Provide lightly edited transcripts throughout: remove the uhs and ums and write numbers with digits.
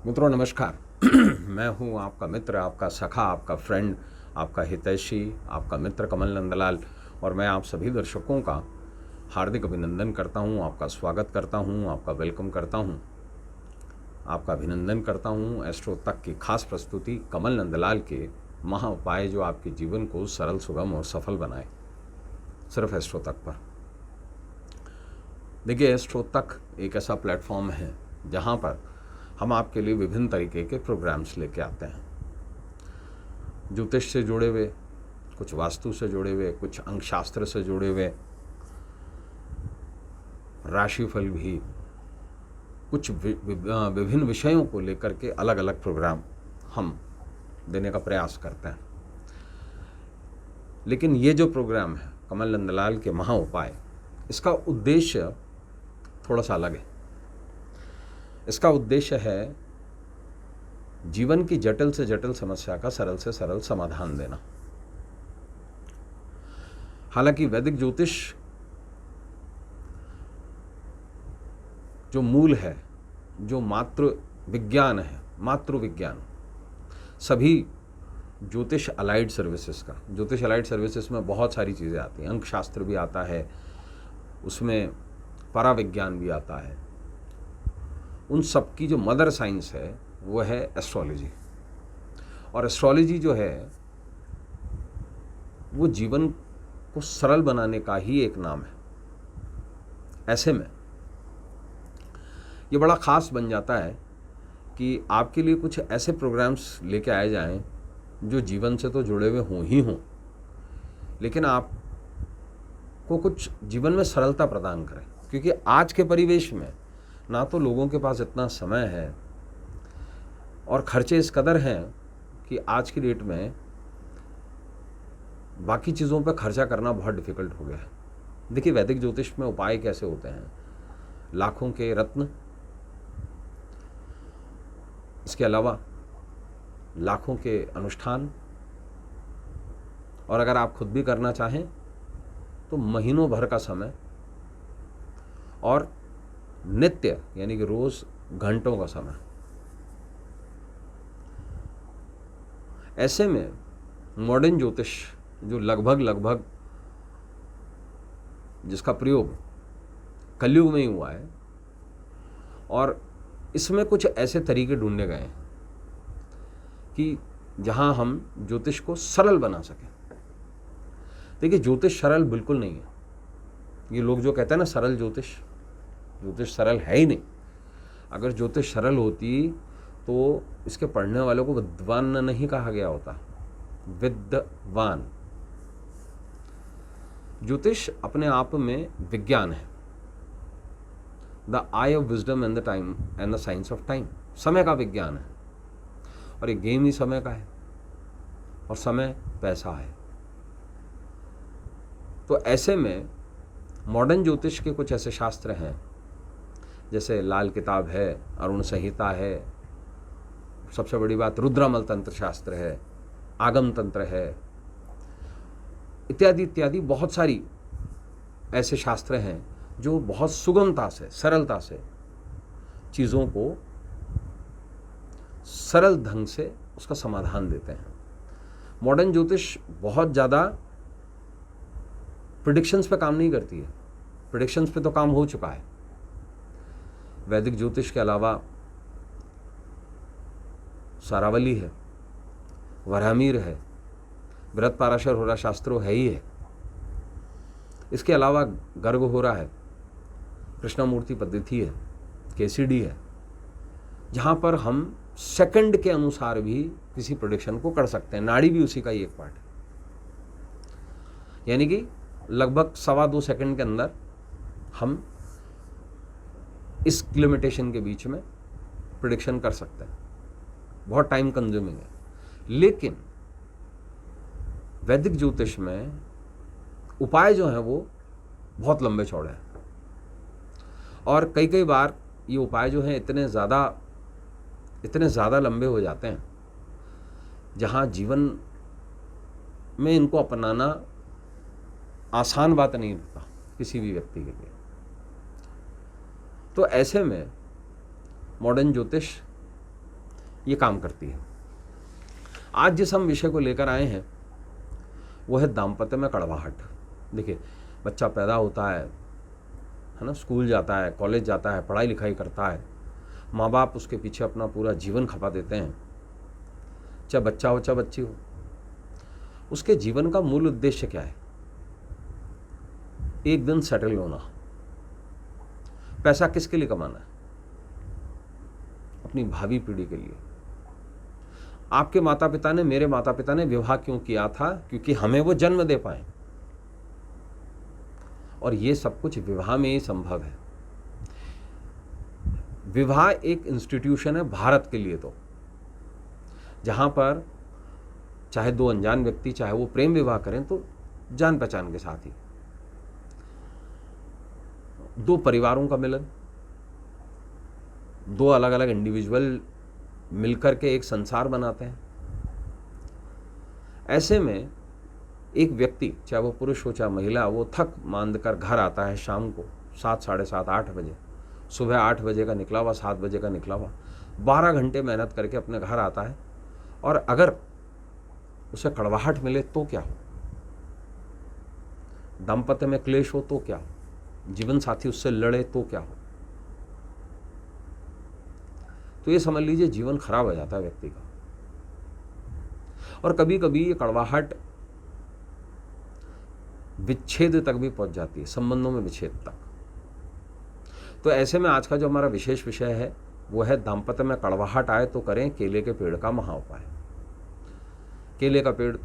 मित्रों नमस्कार। मैं हूं आपका मित्र, आपका सखा, आपका फ्रेंड, आपका हितैषी, आपका मित्र कमल नंदलाल और मैं आप सभी दर्शकों का हार्दिक अभिनंदन करता हूं, आपका स्वागत करता हूं, आपका वेलकम करता हूं, आपका अभिनंदन करता हूं। एस्ट्रो तक की खास प्रस्तुति कमल नंदलाल के महा उपाय जो आपके जीवन को सरल, सुगम और सफल बनाए, सिर्फ एस्ट्रो तक पर। देखिए, एस्ट्रो तक एक ऐसा प्लेटफॉर्म है जहां पर हम आपके लिए विभिन्न तरीके के प्रोग्राम्स लेके आते हैं। ज्योतिष से जुड़े हुए, कुछ वास्तु से जुड़े हुए, कुछ अंकशास्त्र से जुड़े हुए, राशिफल भी, कुछ विभिन्न विषयों को लेकर के अलग अलग प्रोग्राम हम देने का प्रयास करते हैं। लेकिन ये जो प्रोग्राम है कमल नंदलाल के महा उपाय, इसका उद्देश्य थोड़ा सा अलग है। इसका उद्देश्य है जीवन की जटिल से जटिल समस्या का सरल से सरल समाधान देना। हालांकि वैदिक ज्योतिष जो मूल है, जो मातृ विज्ञान है, मातृ विज्ञान, सभी ज्योतिष अलाइड सर्विसेज का, ज्योतिष अलाइड सर्विसेज में बहुत सारी चीज़ें आती हैं। अंकशास्त्र भी आता है, उसमें पराविज्ञान भी आता है। उन सब की जो मदर साइंस है वो है एस्ट्रोलॉजी। और एस्ट्रोलॉजी जो है वो जीवन को सरल बनाने का ही एक नाम है। ऐसे में ये बड़ा ख़ास बन जाता है कि आपके लिए कुछ ऐसे प्रोग्राम्स लेके आए जाएं जो जीवन से तो जुड़े हुए हों ही हों, लेकिन आपको कुछ जीवन में सरलता प्रदान करें। क्योंकि आज के परिवेश में ना तो लोगों के पास इतना समय है और खर्चे इस कदर हैं कि आज की डेट में बाकी चीज़ों पर खर्चा करना बहुत डिफ़िकल्ट हो गया है। देखिए, वैदिक ज्योतिष में उपाय कैसे होते हैं, लाखों के रत्न, इसके अलावा लाखों के अनुष्ठान, और अगर आप खुद भी करना चाहें तो महीनों भर का समय और नित्य यानी कि रोज घंटों का समय। ऐसे में मॉडर्न ज्योतिष जो लगभग जिसका प्रयोग कलयुग में ही हुआ है, और इसमें कुछ ऐसे तरीके ढूंढे गए हैं कि जहां हम ज्योतिष को सरल बना सकें। देखिए, ज्योतिष सरल बिल्कुल नहीं है। ये लोग जो कहते हैं ना सरल ज्योतिष, ज्योतिष सरल है ही नहीं। अगर ज्योतिष सरल होती तो इसके पढ़ने वालों को विद्वान नहीं कहा गया होता, विद्वान। ज्योतिष अपने आप में विज्ञान है, the I of wisdom and the time and the science of time. समय का विज्ञान है और ये गेम ही समय का है, और समय पैसा है। तो ऐसे में मॉडर्न ज्योतिष के कुछ ऐसे शास्त्र हैं, जैसे लाल किताब है, अरुण संहिता है, सबसे बड़ी बात रुद्रमल तंत्र शास्त्र है, आगम तंत्र है, इत्यादि इत्यादि बहुत सारी ऐसे शास्त्र हैं जो बहुत सुगमता से, सरलता से चीज़ों को सरल ढंग से उसका समाधान देते हैं। मॉडर्न ज्योतिष बहुत ज़्यादा प्रिडिक्शंस पे काम नहीं करती है। प्रिडिक्शंस पे तो काम हो चुका है। वैदिक ज्योतिष के अलावा सारावली है, वराहमिहिर है, वृत पाराशर होरा शास्त्रो है ही है। इसके अलावा गर्ग होरा है, कृष्णमूर्ति पद्धति है, केसीडी है, जहाँ पर हम सेकंड के अनुसार भी किसी प्रोडिक्शन को कर सकते हैं। नाड़ी भी उसी का ही एक पार्ट है, यानी कि लगभग 1.25 सेकंड के अंदर हम इस लिमिटेशन के बीच में प्रिडिक्शन कर सकते हैं। बहुत टाइम कंज्यूमिंग है, लेकिन वैदिक ज्योतिष में उपाय जो हैं वो बहुत लंबे चौड़े हैं, और कई बार ये उपाय जो हैं इतने ज़्यादा लंबे हो जाते हैं जहाँ जीवन में इनको अपनाना आसान बात नहीं होता किसी भी व्यक्ति के लिए। तो ऐसे में मॉडर्न ज्योतिष ये काम करती है। आज जिस हम विषय को लेकर आए हैं वो है दाम्पत्य में कड़वाहट। देखिए, बच्चा पैदा होता है ना, स्कूल जाता है, कॉलेज जाता है, पढ़ाई लिखाई करता है, माँ बाप उसके पीछे अपना पूरा जीवन खपा देते हैं, चाहे बच्चा हो चाहे बच्ची हो। उसके जीवन का मूल उद्देश्य क्या है? एक दिन सेटल होना। पैसा किसके लिए कमाना है? अपनी भावी पीढ़ी के लिए। आपके माता पिता ने, मेरे माता पिता ने विवाह क्यों किया था? क्योंकि हमें वो जन्म दे पाए, और ये सब कुछ विवाह में ही संभव है। विवाह एक इंस्टीट्यूशन है भारत के लिए, तो जहां पर चाहे दो अनजान व्यक्ति, चाहे वो प्रेम विवाह करें तो जान पहचान के साथ ही, दो परिवारों का मिलन, दो अलग अलग इंडिविजुअल मिलकर के एक संसार बनाते हैं। ऐसे में एक व्यक्ति, चाहे वो पुरुष हो चाहे महिला, वो थक मांद कर घर आता है शाम को 7, साढ़े 7, 8 बजे। सुबह 8 बजे का निकला हुआ, 7 बजे का निकला हुआ, 12 घंटे मेहनत करके अपने घर आता है, और अगर उसे कड़वाहट मिले तो क्या हो? दाम्पत्य में क्लेश हो तो क्या हो? जीवन साथी उससे लड़े तो क्या हो? तो ये समझ लीजिए जीवन खराब हो जाता है व्यक्ति का। और कभी कभी ये कड़वाहट विच्छेद तक भी पहुंच जाती है, संबंधों में विच्छेद तक। तो ऐसे में आज का जो हमारा विशेष विषय है वो है दाम्पत्य में कड़वाहट आए तो करें केले के पेड़ का महाउपाय। केले का पेड़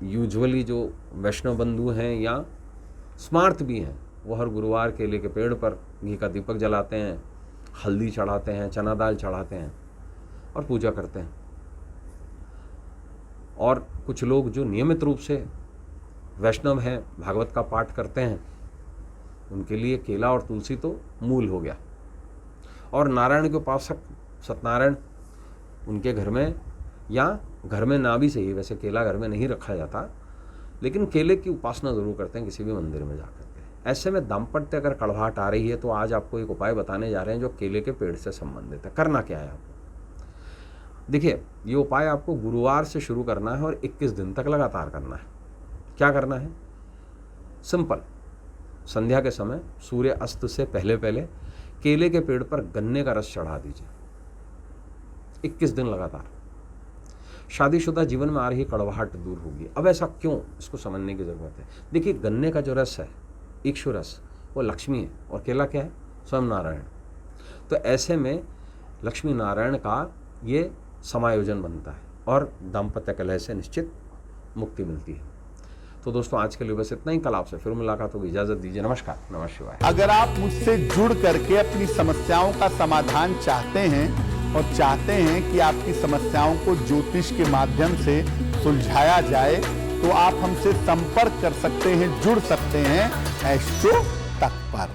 यूजुअली जो वैष्णव बंधु हैं या स्मार्थ भी हैं, वो हर गुरुवार केले के पेड़ पर घी का दीपक जलाते हैं, हल्दी चढ़ाते हैं, चना दाल चढ़ाते हैं और पूजा करते हैं। और कुछ लोग जो नियमित रूप से वैष्णव हैं, भागवत का पाठ करते हैं, उनके लिए केला और तुलसी तो मूल हो गया। और नारायण के उपासक सत्यनारायण, उनके घर में या घर में ना भी सही, वैसे केला घर में नहीं रखा जाता, लेकिन केले की उपासना जरूर करते हैं किसी भी मंदिर में जाकर के। ऐसे में दाम्पत्य अगर कड़वाहट आ रही है तो आज आपको एक उपाय बताने जा रहे हैं जो केले के पेड़ से संबंधित है। करना क्या है आपको? देखिए, ये उपाय आपको गुरुवार से शुरू करना है और 21 दिन तक लगातार करना है। क्या करना है? सिंपल, संध्या के समय सूर्य अस्त से पहले पहले केले के पेड़ पर गन्ने का रस चढ़ा दीजिए, 21 दिन लगातार। शादीशुदा जीवन में आ रही कड़वाहट दूर होगी। अब ऐसा क्यों, इसको समझने की जरूरत है। देखिए, गन्ने का जो रस है, इक्षु रस, वो लक्ष्मी है, और केला क्या है? स्वयं नारायण। तो ऐसे में लक्ष्मी नारायण का ये समायोजन बनता है और दाम्पत्य कलह से निश्चित मुक्ति मिलती है। तो दोस्तों, आज के लिए बस इतना ही। कल आपसे फिर मुलाकात होगी। इजाजत दीजिए। नमस्कार, नमः शिवाय। अगर आप मुझसे जुड़ करके अपनी समस्याओं का समाधान चाहते हैं और चाहते हैं कि आपकी समस्याओं को ज्योतिष के माध्यम से सुलझाया जाए, तो आप हमसे संपर्क कर सकते हैं, जुड़ सकते हैं एस्ट्रो तक पर।